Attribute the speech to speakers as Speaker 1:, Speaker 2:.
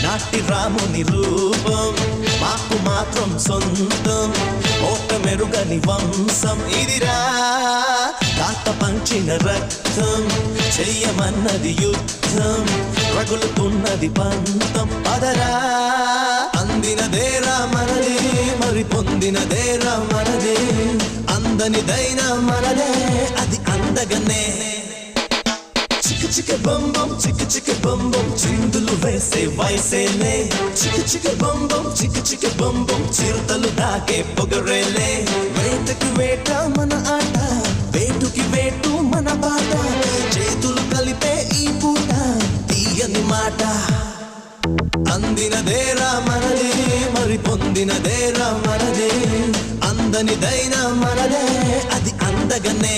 Speaker 1: నాటి రాముని రూపం మాకు మాత్రం సొంతం ఓట మెరుగని వంశం ఇదిరా తాత పంచిన రక్తం చెయ్యమన్నది యుద్ధం రగులుతున్నది పంతం పదరా అందినదేరా మనదే మరి పొందినదేరా మనదే అందనిదైనా మనదే అది అందగనే చిక బొంబం చిక బొంబం చిందులు వేసే వయసేలే చిక బొంబం చిక బొంబం చిరుతలు దాకే పొగరేలే వేటకి వేట మన ఆట వేటుకి వేటు మన బాట చేతులు కలిపే ఈ పూట తీయని మాట అందినదేరా మనదే మరి పొందినదేరా మనదే అందనిదైనా మనదే అది అందగనే